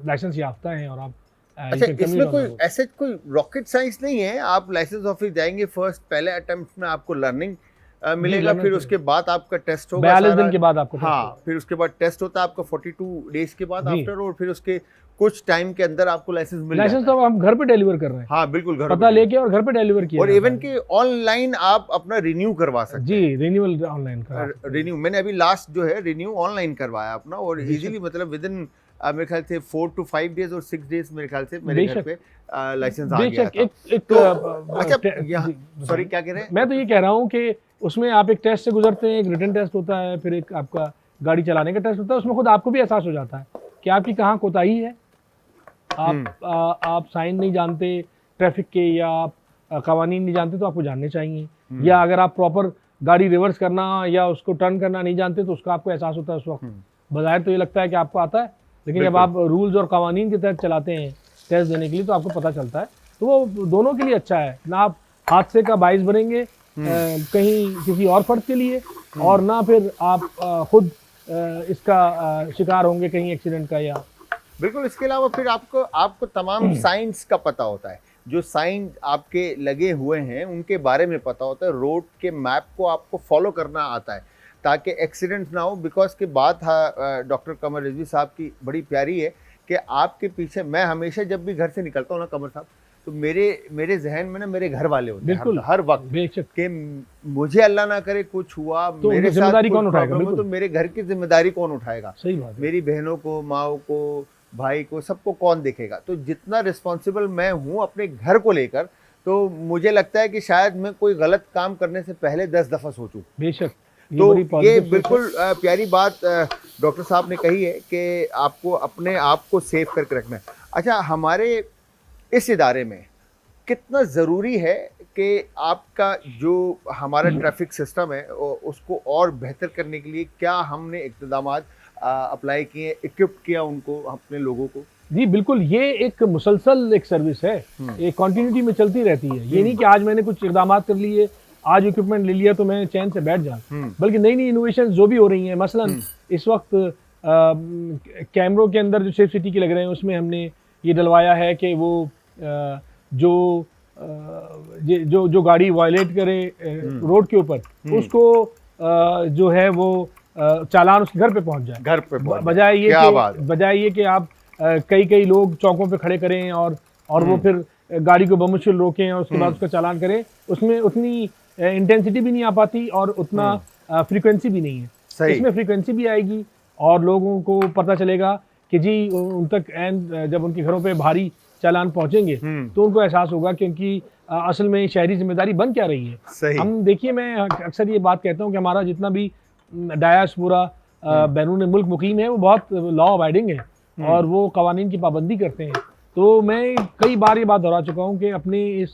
लाइसेंस याफ्ता हैं और आप। अच्छा, इसमें कोई ऐसे कोई रॉकेट साइंस नहीं है? आप लाइसेंस ऑफिस जाएंगे, फर्स्ट पहले अटेम्प्ट में आपको लर्निंग मिलेगा, फिर उसके बाद आपका टेस्ट होगा 42 दिन के बाद आपको। हाँ, फिर उसके बाद टेस्ट होता है आपका 42 डेज के बाद आफ्टर, और फिर उसके कुछ टाइम के अंदर आपको लाइसेंस मिल जाता है। लाइसेंस तो हम घर पे डिलीवर कर रहे हैं। हाँ बिल्कुल, घर पता लेके और घर पे डिलीवर किया, और इवन कि ऑनलाइन आप अपना रिन्यू करवा सकते हैं। जी, रिन्यूअल ऑनलाइन करवा। रिन्यू मैंने अभी लास्ट जो है रिन्यू ऑनलाइन करवाया अपना, और इजीली मतलब विद इन मेरे ख्याल से 4 to 5 डेज और 6 डेज मेरे ख्याल से मेरे घर पे लाइसेंस आ गया था। अच्छा, सॉरी क्या कह रहे हैं? मैं तो ये कह रहा हूँ कि उसमें आप एक टेस्ट से गुजरते हैं, एक रिटन टेस्ट होता है, फिर एक आपका गाड़ी चलाने का टेस्ट होता है। उसमें खुद आपको भी एहसास हो जाता है कि आपकी कहाँ कोताही है। आप साइन नहीं जानते ट्रैफिक के, या आप कवानीन नहीं जानते, तो आपको जानने चाहिए। या अगर आप प्रॉपर गाड़ी रिवर्स करना या उसको टर्न करना नहीं जानते, तो उसका आपको एहसास होता है उस वक्त। बज़ाहिर तो ये लगता है कि आपको आता है, लेकिन जब आप रूल्स और कवानीन के तहत चलाते हैं टेस्ट देने के लिए, तो आपको पता चलता है। तो वो दोनों के लिए अच्छा है ना, आप हादसे का बाइस बनेंगे कहीं किसी और फर्द के लिए, और ना फिर आप खुद इसका शिकार होंगे कहीं एक्सीडेंट का। या बिल्कुल, इसके अलावा फिर आपको तमाम साइंस का पता होता है, जो साइन आपके लगे हुए हैं उनके बारे में पता होता है, रोड के मैप को आपको फॉलो करना आता है ताकि एक्सीडेंट ना हो। बिकॉज की बात डॉक्टर कमर रिजवी साहब की बड़ी प्यारी है कि आपके पीछे, मैं हमेशा जब भी घर से निकलता हूँ ना कमर साहब, तो मेरे जहन में ना मेरे घर वाले होते हैं हर वक्त कि मुझे अल्लाह ना करे कुछ हुआ, तो मेरे साथ कौन उठाएगा? तो मेरे घर की जिम्मेदारी कौन उठाएगा? सही बात है। मेरी बहनों को, माओ को, भाई को, सबको कौन देखेगा? तो जितना रिस्पॉन्सिबल मैं हूँ अपने घर को लेकर, तो मुझे लगता है कि शायद मैं कोई गलत काम करने से पहले 10 दफ़ा सोचूं। बेशक, तो ये बिल्कुल प्यारी बात डॉक्टर साहब ने कही है कि आपको अपने आप को सेव करके रखना है। अच्छा, हमारे इस इदारे में कितना ज़रूरी है कि आपका जो हमारा ट्रैफिक सिस्टम है उसको और बेहतर करने के लिए क्या हमने इक़्तिदामात अप्लाई किए, इक्विप किया उनको, अपने लोगों को? जी बिल्कुल, ये एक मुसलसल एक सर्विस है, एक कंटिन्यूटी में चलती रहती है। ये नहीं कि आज मैंने कुछ इक़दामात कर लिए, आज इक्विपमेंट ले लिया तो मैं चैन से बैठ जाऊँ, बल्कि नई नई इनोवेशन जो भी हो रही हैं। मसलन इस वक्त कैमरों के अंदर जो सेफ सिटी के लग रहे हैं, उसमें हमने ये डलवाया है कि वो जो गाड़ी वायलेट करे रोड के ऊपर, उसको जो है वो चालान उसके घर पे पहुंच जाए। घर पे बजाय ये कि आप कई लोग चौकों पे खड़े करें और वो फिर गाड़ी को बमुश्किल रोकें और उसके बाद उसका चालान करें। उसमें उतनी इंटेंसिटी भी नहीं आ पाती और उतना फ्रीक्वेंसी भी नहीं है। इसमें फ्रीक्वेंसी भी आएगी और लोगों को पता चलेगा कि जी उन तक जब उनके घरों पे भारी चालान पहुंचेंगे तो उनको एहसास होगा, क्योंकि असल में शहरी जिम्मेदारी बन क्या रही है। सही। हम देखिए, मैं अक्सर ये बात कहता हूँ कि हमारा जितना भी डायस्पोरा बैरून मुल्क मुकीम है वो बहुत लॉ अबाइडिंग है और वो कवानीन की पाबंदी करते हैं। तो मैं कई बार ये बात दोहरा चुका हूँ कि अपने इस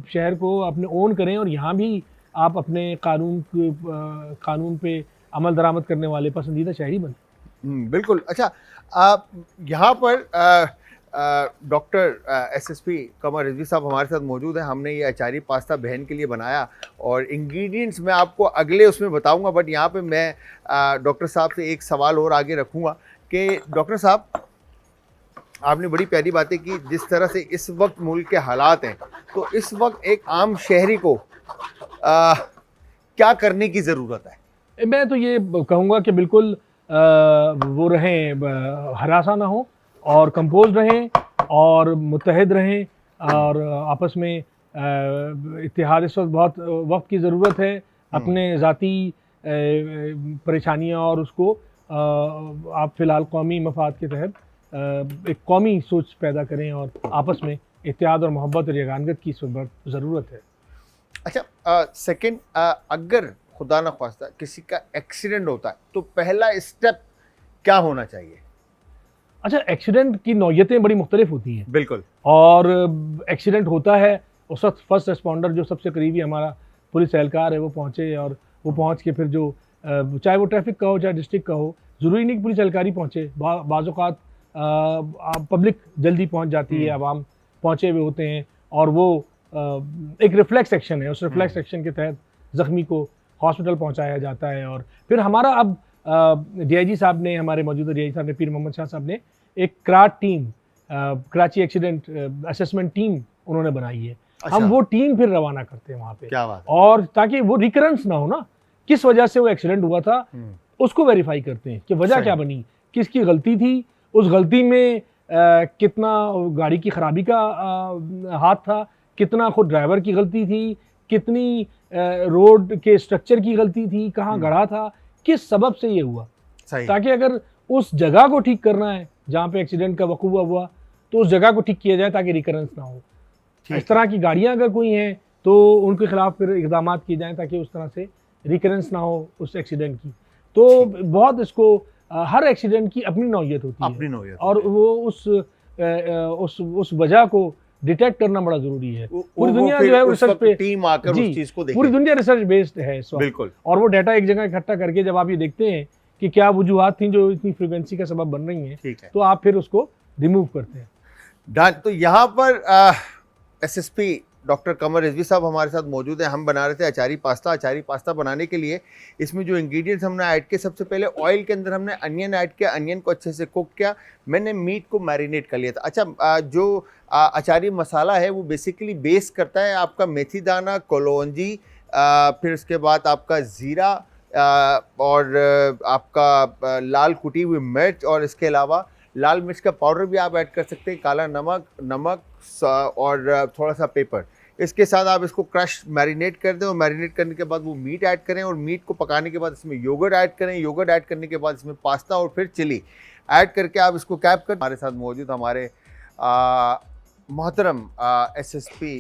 शहर को अपने ओन करें और यहाँ भी आप अपने कानून पे अमल दरामद करने वाले पसंदीदा शहरी बने। बिल्कुल। अच्छा, यहाँ पर डॉक्टर एसएसपी कमर रिजवी साहब हमारे साथ मौजूद हैं। हमने ये अचारी पास्ता बहन के लिए बनाया और इंग्रेडिएंट्स मैं आपको अगले उसमें बताऊंगा, बट यहाँ पे मैं डॉक्टर साहब से एक सवाल और आगे रखूँगा कि डॉक्टर साहब, आपने बड़ी प्यारी बातें की। जिस तरह से इस वक्त मुल्क के हालात हैं, तो इस वक्त एक आम शहरी को क्या करने की ज़रूरत है? मैं तो ये कहूँगा कि बिल्कुल वो रहें, हरासा ना हो और कंपोज रहें और मुत्तहिद रहें और आपस में इत्तेहाद। इस वक्त बहुत वक्त की ज़रूरत है अपने ज़ाती परेशानियाँ और उसको आप फ़िलहाल कौमी मफाद के तहत एक कौमी सोच पैदा करें और आपस में इत्तेहाद और मोहब्बत और यगानगत की ज़रूरत है। अच्छा, सेकंड, अगर खुदा न ख्वास्ता किसी का एक्सीडेंट होता है तो पहला स्टेप क्या होना चाहिए? अच्छा, एक्सीडेंट की नौयतें बड़ी मुख्तलिफ होती हैं। बिल्कुल। और एक्सीडेंट होता है उस वक्त फर्स्ट रिस्पॉन्डर जो सबसे करीबी हमारा पुलिस एहलकार है वो पहुँचे और वो पहुँच के फिर जो चाहे वो ट्रैफिक का हो चाहे डिस्ट्रिक्ट का हो, ज़रूरी नहीं कि पुलिस एहलकार ही पहुँचे। बाज़ औक़ात पब्लिक जल्दी पहुँच जाती है, आवाम पहुँचे हुए होते हैं और वो एक रिफ्लेक्स एक्शन है। उस रिफ्लेक्स एक्शन के तहत ज़ख्मी को हॉस्पिटल पहुँचाया जाता है। और फिर हमारा अब डीआईजी साहब ने, हमारे मौजूदा डीआईजी साहब ने, पीर मोहम्मद शाह साहब ने एक क्राट team, Karachi accident assessment team उन्होंने बनाई है। अच्छा। हम वो टीम फिर रवाना करते हैं वहाँ पे। क्या बात। और ताकि वो रिकरेंस ना हो ना, किस वजह से वो एक्सीडेंट हुआ था उसको वेरीफाई करते हैं कि वजह क्या बनी, किसकी गलती थी, उस गलती में कितना गाड़ी की खराबी का हाथ था, कितना खुद ड्राइवर की गलती थी, कितनी रोड के स्ट्रक्चर की गलती थी, कहाँ गढ़ा था, किस सबब से ये हुआ। सही। ताकि अगर उस जगह को ठीक करना है जहाँ पे एक्सीडेंट का वकूआ हुआ तो उस जगह को ठीक किया जाए ताकि रिकरेंस ना हो। इस तरह की गाड़ियाँ अगर कोई हैं तो उनके खिलाफ फिर इक़दाम किए जाएँ ताकि उस तरह से रिकरेंस ना हो उस एक्सीडेंट की। तो बहुत इसको हर एक्सीडेंट की अपनी नौयत होती है, अपनी नौयत, और वो उस वजह को डिटेक्ट करना बड़ा जरूरी है। पूरी दुनिया जो है रिसर्च पे टीम आकर उस चीज को देखे। पूरी दुनिया रिसर्च बेस्ड है इस वक्त। बिल्कुल। और वो डाटा एक जगह इकट्ठा करके जब आप ये देखते हैं कि क्या वजूहात थी जो इतनी फ्रीक्वेंसी का सबब बन रही हैं, ठीक है, तो आप फिर उसको रिमूव करते हैं। डन। तो यहाँ पर एसएसपी डॉक्टर कमर रिजवी साहब हमारे साथ मौजूद हैं। हम बना रहे थे अचारी पास्ता। अचारी पास्ता बनाने के लिए इसमें जो इंग्रेडिएंट्स हमने ऐड किए, सबसे पहले ऑयल के अंदर हमने अनियन ऐड किया, अनियन को अच्छे से कुक किया, मैंने मीट को मैरिनेट कर लिया था। अच्छा, जो अचारी मसाला है वो बेसिकली बेस करता है आपका मेथी दाना, कलौंजी, फिर उसके बाद आपका ज़ीरा और आपका लाल कुटी हुई मिर्च, और इसके अलावा लाल मिर्च का पाउडर भी आप ऐड कर सकते हैं, काला नमक और थोड़ा सा पेपर। इसके साथ आप इसको क्रश मैरिनेट कर दें और मैरिनेट करने के बाद वो मीट ऐड करें और मीट को पकाने के बाद इसमें योगर्ट ऐड करें। योगर्ट ऐड करने के बाद इसमें पास्ता और फिर चिली ऐड करके आप इसको कैप कर। हमारे साथ मौजूद हमारे मोहतरम एसएसपी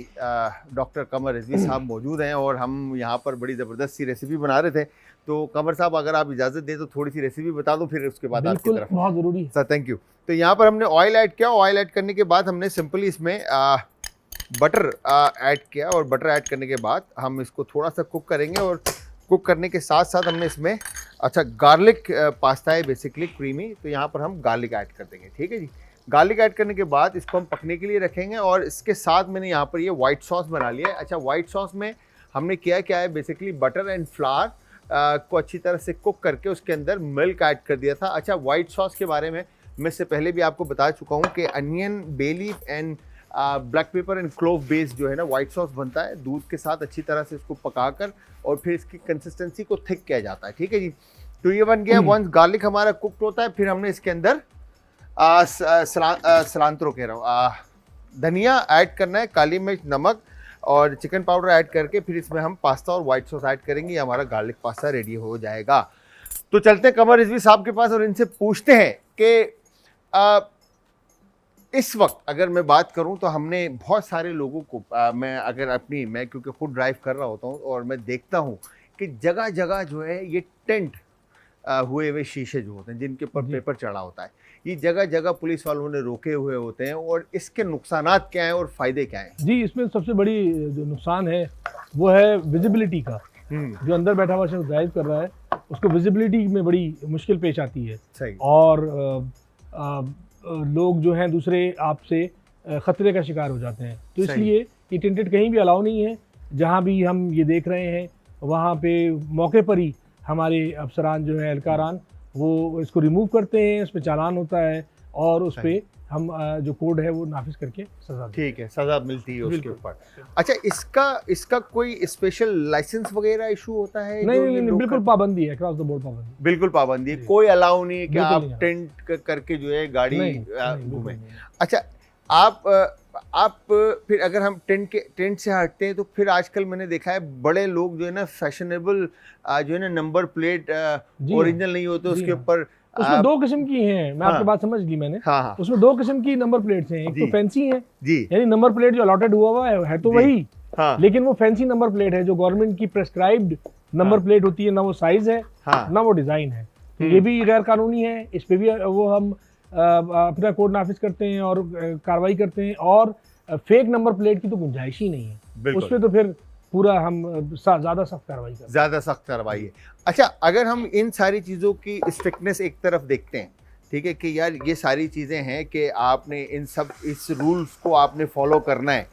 डॉक्टर कमर रिजवी साहब मौजूद हैं और हम यहाँ पर बड़ी ज़बरदस्त सी रेसिपी बना रहे थे। तो कमर साहब, अगर आप इजाज़त दें तो थोड़ी सी रेसिपी बता दो, फिर उसके बाद आपकी तरफ। बहुत ज़रूरी है सर, थैंक यू। तो यहाँ पर हमने ऑयल ऐड किया। ऑयल ऐड करने के बाद हमने सिंपली इसमें बटर ऐड किया और बटर ऐड करने के बाद हम इसको थोड़ा सा कुक करेंगे। और कुक करने के साथ साथ हमने इसमें गार्लिक पास्ता है बेसिकली क्रीमी, तो यहाँ पर हम गार्लिक ऐड कर देंगे। ठीक है जी। गार्लिक ऐड करने के बाद इसको हम पकने के लिए रखेंगे और इसके साथ मैंने यहाँ पर ये वाइट सॉस बना लिया है। अच्छा, वाइट सॉस में हमने किया क्या है, बेसिकली बटर एंड फ्लावर को अच्छी तरह से कुक करके उसके अंदर मिल्क ऐड कर दिया था। अच्छा, वाइट सॉस के बारे में मैं इससे पहले भी आपको बता चुका हूँ कि onion, bay leaf and black pepper and clove based जो है ना वाइट सॉस बनता है। दूध के साथ अच्छी तरह से इसको पकाकर और फिर इसकी कंसिस्टेंसी को थिक किया जाता है। ठीक है जी। तो ये बन गया। वंस गार्लिक हमारा कुकड होता है, फिर हमने इसके अंदर सलांतरो कह रहा हूँ, धनिया ऐड करना है, काली मिर्च, नमक और चिकन पाउडर ऐड करके फिर इसमें हम पास्ता और वाइट सॉस ऐड करेंगे। हमारा गार्लिक पास्ता रेडी हो जाएगा। तो चलते हैं कमर रिजवी साहब के पास और इनसे पूछते हैं कि इस वक्त अगर मैं बात करूं तो हमने बहुत सारे लोगों को मैं क्योंकि खुद ड्राइव कर रहा होता हूं और मैं देखता हूं कि जगह जगह जो है ये टेंट हुए हुए शीशे जो होते हैं जिनके ऊपर पेपर चढ़ा होता है, ये जगह जगह पुलिस वालों ने रोके हुए होते हैं, और इसके नुकसानात क्या हैं और फ़ायदे क्या हैं? जी, इसमें सबसे बड़ी जो नुकसान है वो है विजिबिलिटी का। जो अंदर बैठा हुआ शख्स ड्राइव कर रहा है उसको विजिबिलिटी में बड़ी मुश्किल पेश आती है। सही। और लोग जो हैं दूसरे आपसे ख़तरे का शिकार हो जाते हैं। तो इसलिए ये टेंटेड कहीं भी अलाउ नहीं है। जहाँ भी हम ये देख रहे हैं वहाँ पे मौके पर ही हमारे अफसरान जो है एहलकारान वो इसको रिमूव करते हैं, उस पर चालान होता है और उस पर हम जो कोड है वो नाफिज करके सजा। ठीक है, सजा मिलती है उसके ऊपर। अच्छा, इसका कोई स्पेशल लाइसेंस वगैरह इशू होता है? नहीं, बिल्कुल पाबंदी है, क्रॉस द बोर्ड पाबंदी। बिल्कुल पाबंदी है, कोई अलाउ नहीं है कि आप टेंट करके जो है गाड़ी घूमें। अच्छा, आप फिर अगर हम टेंट से हटते हैं तो फिर आजकल मैंने देखा है बड़े लोग जो है ना फैशनेबल जो है ना नंबर प्लेट ओरिजिनल नहीं होते उसके ऊपर। उसमें दो किस्म की हैं, मैं आपकी बात समझ ली मैंने। हाँ। उसमें दो किस्म की नंबर प्लेट्स हैं, एक तो फैंसी है जी, यानी नंबर प्लेट जो अलॉटेड हुआ है तो वही, लेकिन वो फैंसी नंबर प्लेट है जो गवर्नमेंट की प्रेस्क्राइब्ड नंबर प्लेट होती है, ना वो साइज है ना वो डिजाइन है। तो ये भी गैर कानूनी है, इस पे भी वो हम अपना कोड नाफिज करते हैं और कार्रवाई करते हैं। और फेक नंबर प्लेट की तो गुंजाइश ही नहीं है, उस पर तो फिर पूरा हम ज़्यादा सख्त कार्रवाई करते हैं। ज़्यादा सख्त कार्रवाई है। अच्छा, अगर हम इन सारी चीज़ों की स्ट्रिक्टनेस एक तरफ देखते हैं, ठीक है, कि यार ये सारी चीज़ें हैं कि आपने इस रूल्स को आपने फॉलो करना है,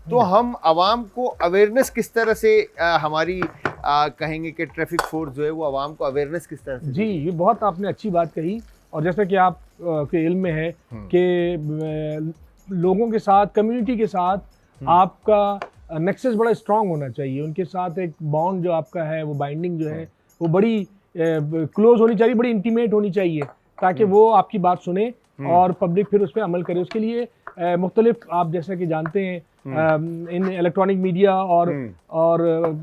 तो हम आवाम को अवेयरनेस किस तरह से हमारी कहेंगे कि ट्रैफिक फोर्स जो है वो आवाम को अवेयरनेस किस तरह से? जी, ये बहुत आपने अच्छी बात कही। और जैसा कि आप के इल्म में है कि लोगों के साथ, कम्युनिटी के साथ आपका नेक्सस बड़ा स्ट्रांग होना चाहिए। उनके साथ एक बॉन्ड जो आपका है, वो बाइंडिंग जो है वो बड़ी क्लोज होनी चाहिए, बड़ी इंटीमेट होनी चाहिए, ताकि वो आपकी बात सुने और पब्लिक फिर उस पर अमल करे। उसके लिए मुख्तलिफ, आप जैसा कि जानते हैं, इन इलेक्ट्रॉनिक मीडिया और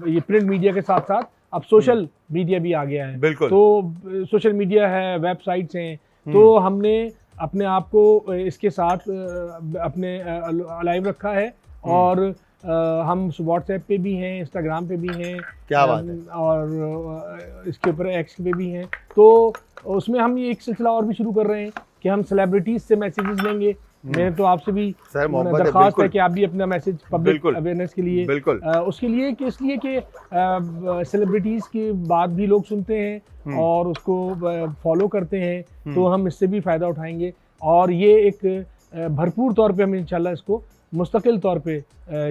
ये प्रिंट मीडिया के साथ साथ अब सोशल मीडिया भी आ गया है। बिल्कुल। तो सोशल मीडिया है, वेबसाइट्स हैं, तो हमने अपने आप को इसके साथ अपने अलाइव रखा है। और हम व्हाट्सएप पे भी हैं, इंस्टाग्राम पे भी हैं, क्या बात है, और इसके ऊपर एक्स पे भी हैं। तो उसमें हम ये एक सिलसिला और भी शुरू कर रहे हैं कि हम सेलिब्रिटीज से मैसेजेस लेंगे। मैंने तो आपसे भी दरख्वास्त है कि आप भी अपना मैसेज पब्लिक अवेयरनेस के लिए, उसके लिए कि इसलिए कि सेलिब्रिटीज़ की बात भी लोग सुनते हैं और उसको फॉलो करते हैं, तो हम इससे भी फ़ायदा उठाएंगे। और ये एक भरपूर तौर पे हम इंशाल्लाह इसको मुस्तकिल तौर पे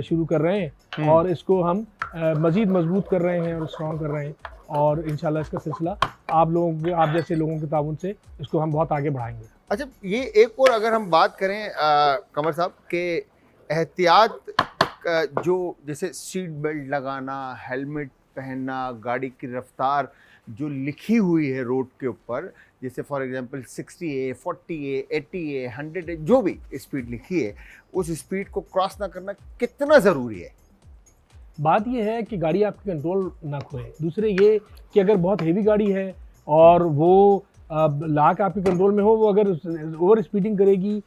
शुरू कर रहे हैं और इसको हम मज़ीद मजबूत कर रहे हैं और स्ट्रॉन्ग कर रहे हैं। और इंशाल्लाह इसका सिलसिला आप जैसे लोगों के ताउन से इसको हम बहुत आगे बढ़ाएंगे। अच्छा, ये एक और अगर हम बात करें कमर साहब के एहतियात जो जैसे सीट बेल्ट लगाना, हेलमेट पहनना, गाड़ी की रफ्तार जो लिखी हुई है रोड के ऊपर, जैसे for example 60A, 40A, 80A, 100A, जो भी स्पीड लिखी है उस स्पीड को क्रॉस ना करना कितना ज़रूरी है? बात यह है कि गाड़ी आपकी कंट्रोल ना खोए। दूसरे ये कि अगर बहुत हेवी गाड़ी है और वो लाख आपके कंट्रोल में हो, वो अगर ओवर स्पीडिंग करेगी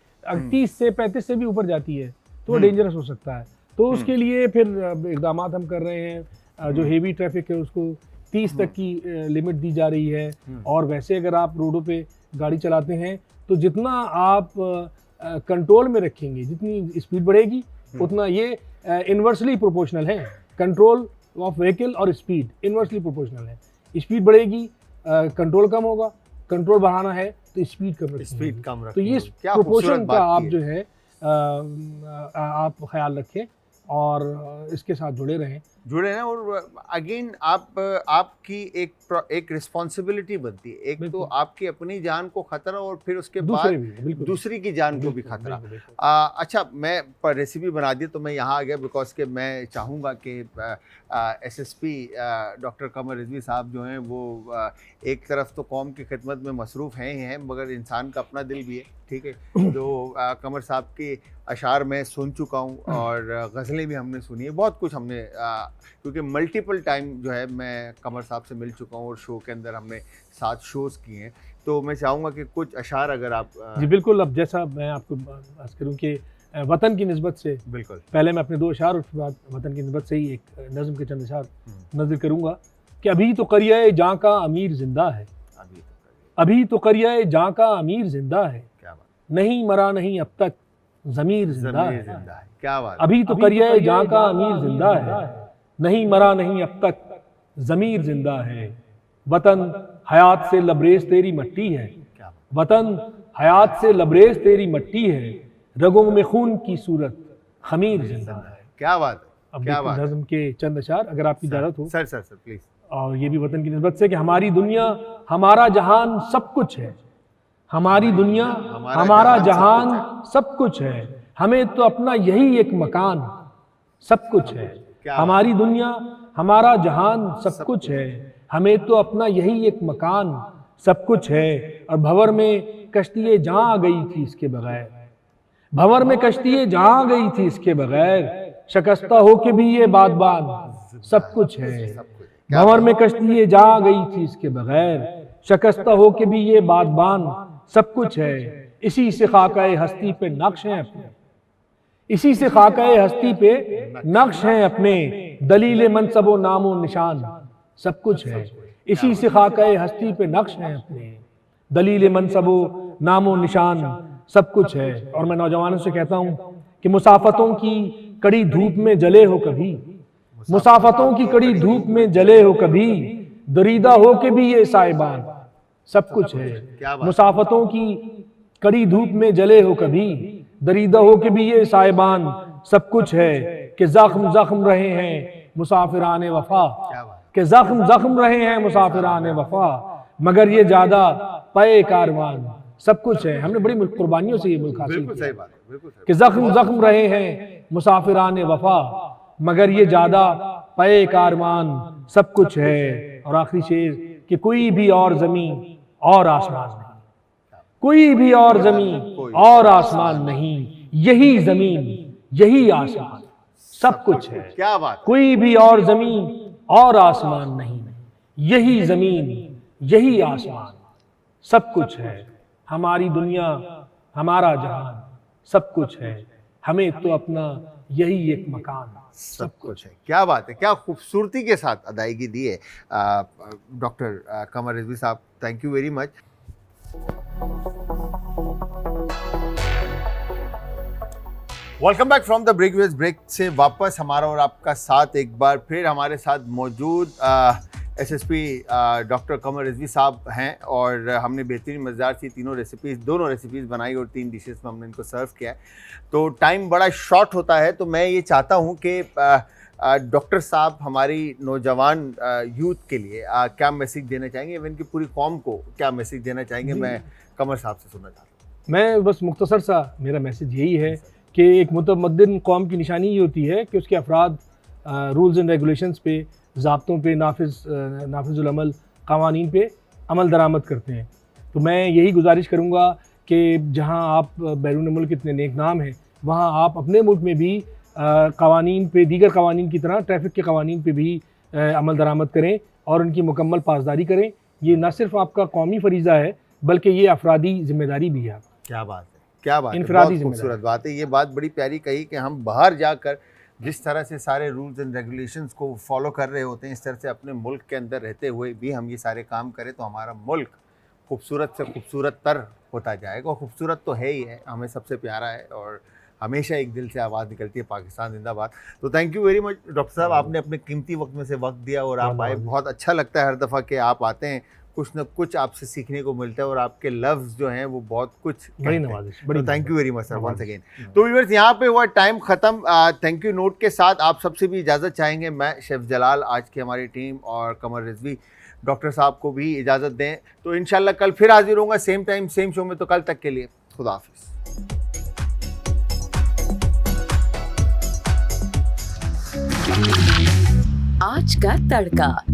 30 से 35 से भी ऊपर जाती है तो वो डेंजरस हो सकता है। तो उसके लिए फिर इक़दाम हम कर रहे हैं। जो हेवी ट्रैफिक है उसको 30 तक की लिमिट दी जा रही है। और वैसे अगर आप रोडों पे गाड़ी चलाते हैं तो जितना आप कंट्रोल में रखेंगे, जितनी स्पीड बढ़ेगी उतना ये इन्वर्सली प्रोपोर्शनल है। कंट्रोल ऑफ व्हीकल और स्पीड इन्वर्सली प्रोपोर्शनल है। स्पीड बढ़ेगी, कंट्रोल कम होगा, कंट्रोल बढ़ाना है तो स्पीड कम रखें। तो ये प्रोपोर्शन का आप जो है आप ख्याल रखें और इसके साथ जुड़े रहें। और अगेन आपकी एक रिस्पॉन्सिबिलिटी बनती है। एक तो आपकी अपनी जान को खतरा और फिर उसके बाद दूसरी की जान को भी खतरा। अच्छा, मैं रेसिपी बना दी तो मैं यहाँ आ गया बिकॉज के मैं चाहूँगा कि SSP डॉक्टर कमर रिजवी साहब जो हैं वो एक तरफ तो कौम की खिदमत में मसरूफ़ हैं ही हैं, मगर इंसान का अपना दिल भी है, ठीक है। तो कमर साहब की अशार मैं सुन चुका हूँ और गज़लें भी हमने सुनी है, बहुत कुछ हमने क्योंकि मल्टीपल टाइम जो है मैं कमर साहब से मिल चुका हूँ और शो के अंदर हमने 7 शोज़ किए हैं। तो मैं चाहूँगा कि कुछ अशार अगर आप जी बिल्कुल। अब जैसा मैं आपको अर्ज़ करूँ कि वतन की निस्बत से बिल्कुल पहले मैं अपने 2 अशार और उसके बाद वतन की निस्बत से ही एक नज़्म के चंद अशार नज़र करूँगा कि अभी तो करिए जाँ का अमीर ज़िंदा है, अभी तो करिए जाँ का अमीर ज़िंदा है, क्या बात, नहीं मरा नहीं अब तक ज़मीर ज़िंदा ज़मीर है। ज़िंदा है, क्या बात, अभी तो करिए जाँ का अमीर ज़िंदा है, नहीं मरा नहीं अब तक ज़मीर ज़िंदा है। वतन हयात से लबरेज तेरी मट्टी है, क्या बात, वतन हयात से लबरेज तेरी मट्टी है, रगों में खून की सूरत खमीर ज़िंदा है। क्या बात है, अब क्या देखो बात है। नज़्म के चंद अशार अगर आपकी इजाज़त हो, सर प्लीज। और ये भी वतन की निस्बत से कि हमारी दुनिया हमारा जहान सब कुछ है, हमारी दुनिया हमारा जहान सब कुछ है, हमें तो अपना यही एक मकान सब कुछ है। हमारी दुनिया हमारा जहान सब कुछ है, हमें तो अपना यही एक मकान सब कुछ है। और भंवर में कश्ती जहाँ आ गई थी इसके बगैर, भंवर में कश्ती जहाँ आ गई थी इसके बगैर, शकस्ता हो के भी ये बादबान सब कुछ है। भंवर में कश्ती जहाँ आ गई थी इसके बगैर, शकस्ता हो के भी ये बादबान सब कुछ है। इसी से खाकाए हस्ती पे नक्श हैं अपने, इसी से खाकाए हस्ती पे नक्श हैं अपने, दलील मनसबो नामो निशान सब कुछ है। इसी से खाकाए हस्ती पे नक्श हैं अपने, दलील मनसबो नामो निशान सब कुछ है। और मैं नौजवानों से कहता हूँ कि मुसाफतों की कड़ी धूप में जले हो कभी, मुसाफतों की कड़ी धूप में जले हो कभी, दरीदा हो के भी ये साहिबान सब कुछ है। मुसाफतों की कड़ी धूप में जले हो कभी, दरीदा हो के भी ये साहिबान सब कुछ है। कि जख्म जख्म रहे हैं मुसाफिराने वफा, कि जख्म जख्म रहे हैं मुसाफिराने वफा, मगर ये ज्यादा पे कारवान सब कुछ है। हमने बड़ी कुर्बानियों से ये मुल्क हासिल किया कि जख्म जख्म रहे हैं मुसाफिराने वफा, मगर ये ज्यादा पे कारवान सब कुछ है। और आखिरी शेर कि कोई भी और जमीन और आसमान नहीं, कोई भी और जमीन और आसमान नहीं, यही जमीन यही आसमान सब कुछ है। क्या बात, कोई भी और जमीन और आसमान नहीं, यही जमीन यही आसमान सब कुछ है। हमारी दुनिया हमारा जहान सब कुछ है, हमें तो अपना यही एक मकान सब कुछ है। क्या बात है, क्या खूबसूरती के साथ अदायगी दी है डॉक्टर कमर रिजवी साहब, thank you very much. Welcome back from the break से वापस हमारा और आपका साथ एक बार फिर हमारे साथ मौजूद एसएसपी डॉक्टर कमर रिजवी साहब हैं और हमने बेहतरीन मज़ेदार सी दोनों रेसिपीज़ बनाई और 3 डिशेस में हमने इनको सर्व किया है। तो टाइम बड़ा शॉर्ट होता है, तो मैं ये चाहता हूँ कि डॉक्टर साहब हमारी नौजवान यूथ के लिए क्या मैसेज देना चाहेंगे, इवन की पूरी कौम को क्या मैसेज देना चाहेंगे, मैं कमर साहब से सुनना चाहता हूँ। मैं बस मुख्तसर सा मेरा मैसेज यही है कि एक मुतमद्दिन कौम की निशानी ये होती है कि उसके अफराद रूल्स एंड रेगुलेशंस पे, ज़ाब्तों पे, नाफिजुल अमल कवानीन पे अमल दरामद करते हैं। तो मैं यही गुजारिश करूँगा कि जहाँ आप बैरून मुल्क इतने नेक नाम हैं, वहाँ आप अपने मुल्क में भी कवानीन पे, दीगर कवानीन की तरह ट्रैफिक के कवानीन पे भी अमल दरामद करें और उनकी मुकम्मल पासदारी करें। ये न सिर्फ आपका कौमी फरीज़ा है बल्कि ये अफरादी ज़िम्मेदारी भी है। क्या बात है, क्या बात है, इनफरादी बहुत खूबसूरत बात है। ये बात बड़ी प्यारी कही कि हम बाहर जाकर जिस तरह से सारे रूल्स एंड रेगुलेशंस को फॉलो कर रहे होते हैं, इस तरह से अपने मुल्क के अंदर रहते हुए भी हम ये सारे काम करें तो हमारा मुल्क खूबसूरत से खूबसूरत तर होता जाएगा। और खूबसूरत तो है ही है, हमें सबसे प्यारा है और हमेशा एक दिल से आवाज़ निकलती है पाकिस्तान जिंदाबाद। तो thank you very much doctor साहब, आपने अपने कीमती वक्त में से वक्त दिया और आप आए। बहुत अच्छा लगता है हर दफ़ा कि आप आते हैं, कुछ न कुछ आपसे सीखने को मिलता है और आपके लफ्ज़ जो हैं वो बहुत कुछ बड़ी नवाजिश। तो thank you very much sir once again. तो व्यूअर्स, यहाँ पे हुआ टाइम ख़त्म। थैंक यू नोट के साथ आप सबसे भी इजाज़त चाहेंगे। मैं शेफ़ जलाल, आज की हमारी टीम और कमर रिजवी डॉक्टर साहब को भी इजाज़त दें। तो इंशाल्लाह कल फिर हाजिर होऊंगा सेम टाइम सेम शो में। तो कल तक के लिए खुदा हाफिज़। आज का तड़का।